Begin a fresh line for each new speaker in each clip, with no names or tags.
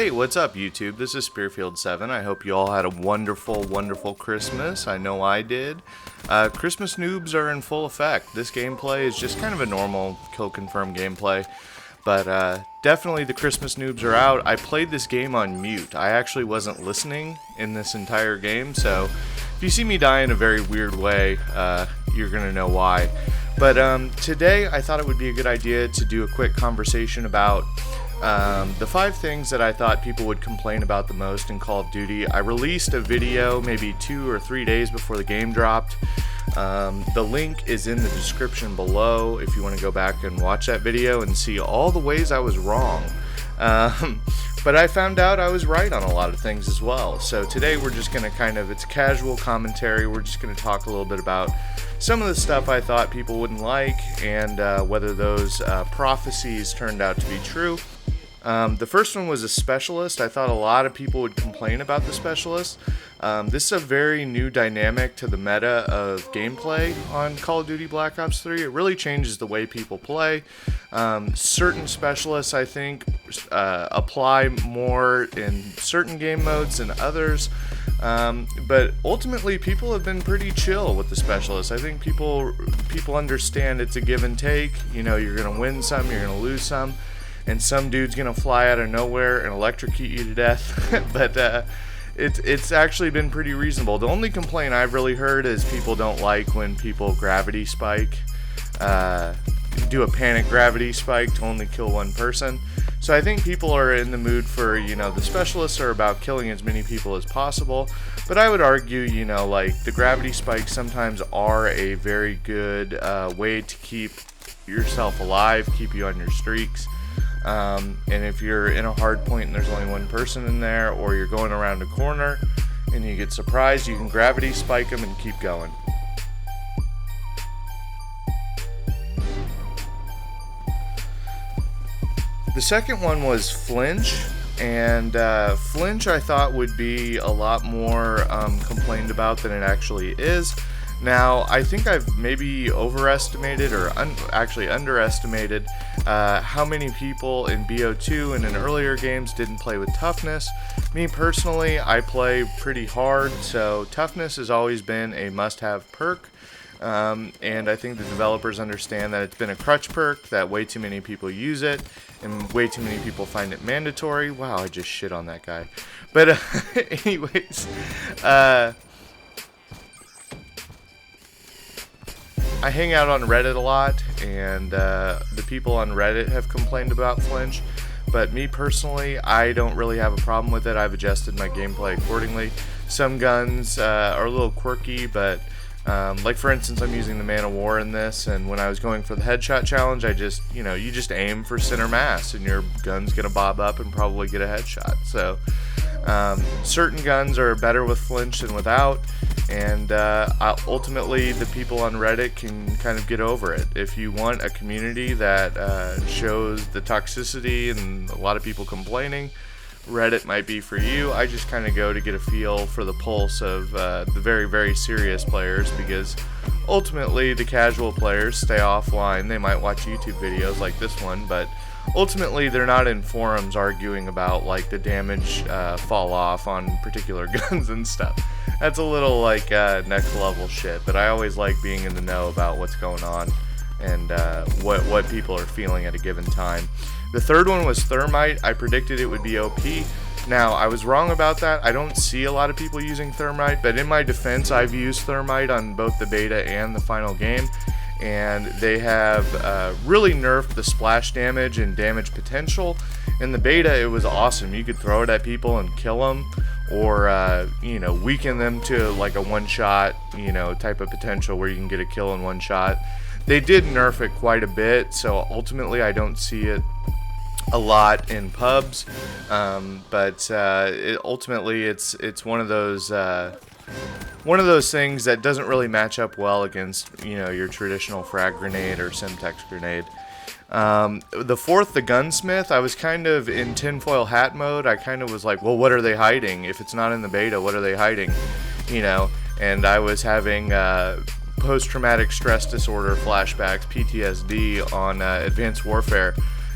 Hey, what's up, YouTube? This is Spearfield7. I hope you all had a wonderful, wonderful Christmas. I know I did. Christmas noobs are in full effect. This gameplay is just kind of a normal kill confirm gameplay, but definitely the Christmas noobs are out. I played this game on mute. I actually wasn't listening in this entire game, so if you see me die in a very weird way, you're gonna know why. But today I thought it would be a good idea to do a quick conversation about the 5 things that I thought people would complain about the most in Call of Duty. I released a video maybe 2 or 3 days before the game dropped. The link is in the description below if you want to go back and watch that video and see all the ways I was wrong. But I found out I was right on a lot of things as well. So today we're just going to it's casual commentary. We're just going to talk a little bit about some of the stuff I thought people wouldn't like and whether those prophecies turned out to be true. The first one was a specialist. I thought a lot of people would complain about the specialist. This is a very new dynamic to the meta of gameplay on Call of Duty Black Ops 3. It really changes the way people play. Certain specialists, I think, apply more in certain game modes than others. But ultimately, people have been pretty chill with the specialists. I think people understand it's a give and take. You know, you're going to win some, you're going to lose some. And some dude's gonna fly out of nowhere and electrocute you to death. But it's actually been pretty reasonable. The only complaint I've really heard is people don't like when people gravity spike, do a panic gravity spike to only kill one person. So I think people are in the mood for, the specialists are about killing as many people as possible. But I would argue, the gravity spikes sometimes are a very good way to keep yourself alive, keep you on your streaks. And if you're in a hard point and there's only one person in there, or you're going around a corner and you get surprised, you can gravity spike them and keep going. The second one was flinch, and flinch I thought would be a lot more complained about than it actually is. Now, I think I've maybe overestimated or actually underestimated how many people in BO2 and in earlier games didn't play with toughness. Me personally, I play pretty hard, so toughness has always been a must-have perk. And I think the developers understand that it's been a crutch perk, that way too many people use it, and way too many people find it mandatory. Wow, I just shit on that guy. But anyways, I hang out on Reddit a lot, and the people on Reddit have complained about flinch, but me personally, I don't really have a problem with it. I've adjusted my gameplay accordingly. Some guns are a little quirky, but like for instance, I'm using the Man of War in this, and when I was going for the headshot challenge, I just, you just aim for center mass, and your gun's gonna bob up and probably get a headshot. So certain guns are better with flinch than without, and ultimately the people on Reddit can kind of get over it. If you want a community that shows the toxicity and a lot of people complaining, Reddit might be for you. I just kind of go to get a feel for the pulse of the very, very serious players, because ultimately the casual players stay offline. They might watch YouTube videos like this one, but ultimately they're not in forums arguing about like the damage fall off on particular guns and stuff. That's a little like next level shit, but I always like being in the know about what's going on and what people are feeling at a given time. The third one was thermite. I predicted it would be OP. Now, I was wrong about that. I don't see a lot of people using thermite, but in my defense, I've used thermite on both the beta and the final game, and they have really nerfed the splash damage and damage potential. In the beta, it was awesome. You could throw it at people and kill them, or weaken them to like a one-shot, type of potential where you can get a kill in one shot. They did nerf it quite a bit, so ultimately I don't see it a lot in pubs, but ultimately it's one of those things that doesn't really match up well against your traditional frag grenade or Semtex grenade. The fourth, the gunsmith, I was kind of in tinfoil hat mode. I kind of was like, well, what are they hiding? If it's not in the beta, what are they hiding? And I was having post-traumatic stress disorder flashbacks, PTSD, on Advanced Warfare,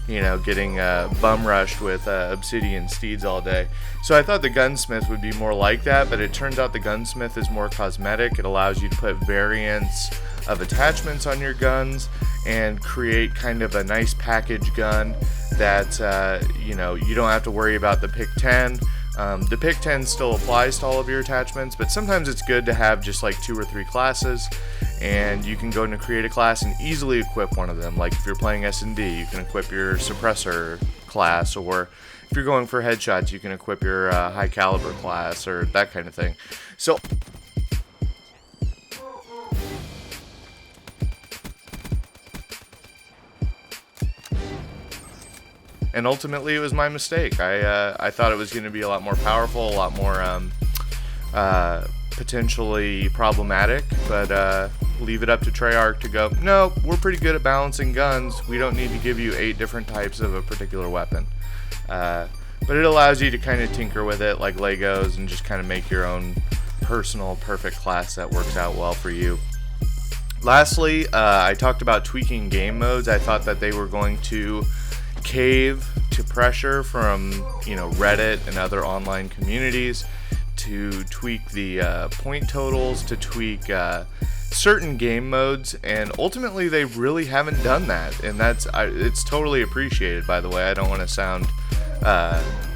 you know, getting bum rushed with obsidian steeds all day. So I thought the gunsmith would be more like that, but it turns out the gunsmith is more cosmetic. It allows you to put variants of attachments on your guns and create kind of a nice package gun that you know, you don't have to worry about the pick 10. The pick 10 still applies to all of your attachments, but sometimes it's good to have just like 2 or 3 classes, and you can go into create a class and easily equip one of them. Like if you're playing S&D, you can equip your suppressor class, or if you're going for headshots, you can equip your high caliber class, or that kind of thing. So and ultimately it was my mistake. I thought it was going to be a lot more powerful, a lot more potentially problematic, but leave it up to Treyarch to go, no, we're pretty good at balancing guns, we don't need to give you 8 different types of a particular weapon. But it allows you to kind of tinker with it like Legos and just kind of make your own personal perfect class that works out well for you. Lastly, I talked about tweaking game modes. I thought that they were going to cave to pressure from, you know, Reddit and other online communities to tweak the point totals, to tweak certain game modes, and ultimately they really haven't done that, and it's totally appreciated, by the way. I don't want to sound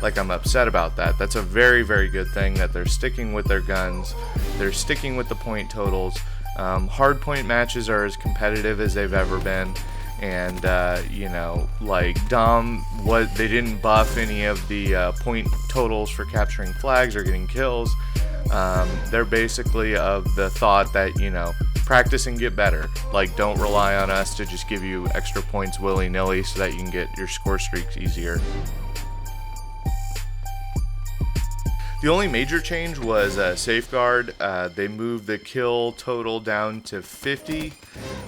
like I'm upset about that. That's a very, very good thing that they're sticking with their guns, they're sticking with the point totals. Hard point matches are as competitive as they've ever been, and you know, like they didn't buff any of the point totals for capturing flags or getting kills. They're basically of the thought that, you know, practice and get better. Like, don't rely on us to just give you extra points willy-nilly so that you can get your score streaks easier. The only major change was Safeguard. They moved the kill total down to 50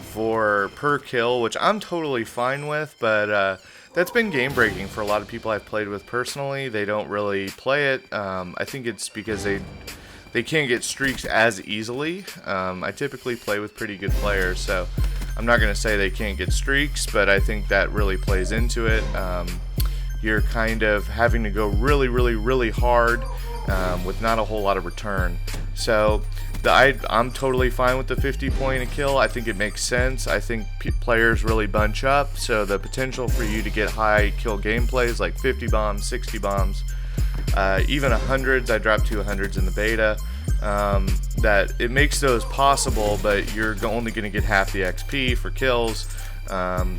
for per kill, which I'm totally fine with, but that's been game breaking for a lot of people I've played with personally. They don't really play it. I think it's because they can't get streaks as easily. I typically play with pretty good players, so I'm not going to say they can't get streaks, but I think that really plays into it. You're kind of having to go really, really, really hard with not a whole lot of return. So I'm totally fine with the 50 point a kill. I think it makes sense. I think players really bunch up, so the potential for you to get high kill gameplays like 50 bombs, 60 bombs, even 100s, I dropped 2 100s in the beta, that it makes those possible, but you're only going to get half the XP for kills.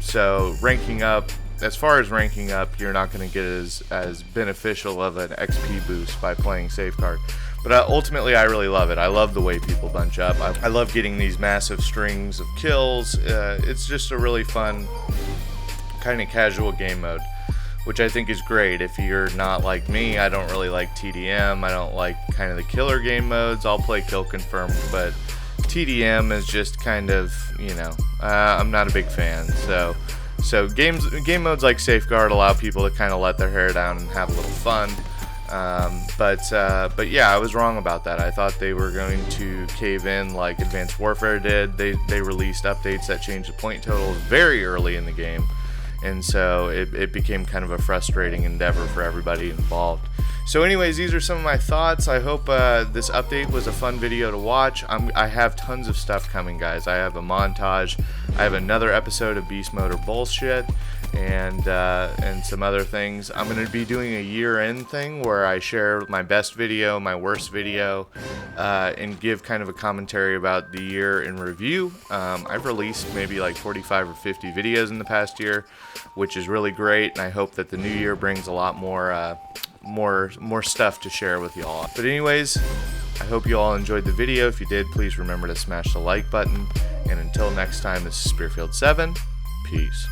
So ranking up, as far as ranking up, you're not going to get as beneficial of an XP boost by playing Safeguard. But ultimately, I really love it. I love the way people bunch up. I love getting these massive strings of kills. It's just a really fun, kind of casual game mode, which I think is great. If you're not like me, I don't really like TDM. I don't like kind of the killer game modes. I'll play Kill Confirmed, but TDM is just kind of, you know, I'm not a big fan. So game modes like Safeguard allow people to kind of let their hair down and have a little fun. But yeah, I was wrong about that. I thought they were going to cave in like Advanced Warfare did. They released updates that changed the point totals very early in the game, and so it became kind of a frustrating endeavor for everybody involved. So anyways, these are some of my thoughts. I hope this update was a fun video to watch. I have tons of stuff coming, guys. I have a montage. I have another episode of Beast Mode or Bullshit, and some other things. I'm going to be doing a year-end thing where I share my best video, my worst video, and give kind of a commentary about the year in review. I've released maybe like 45 or 50 videos in the past year, which is really great, and I hope that the new year brings a lot more stuff to share with y'all. But anyways, I hope you all enjoyed the video. If you did, please remember to smash the like button. And until next time, this is Spearfield 7. Peace.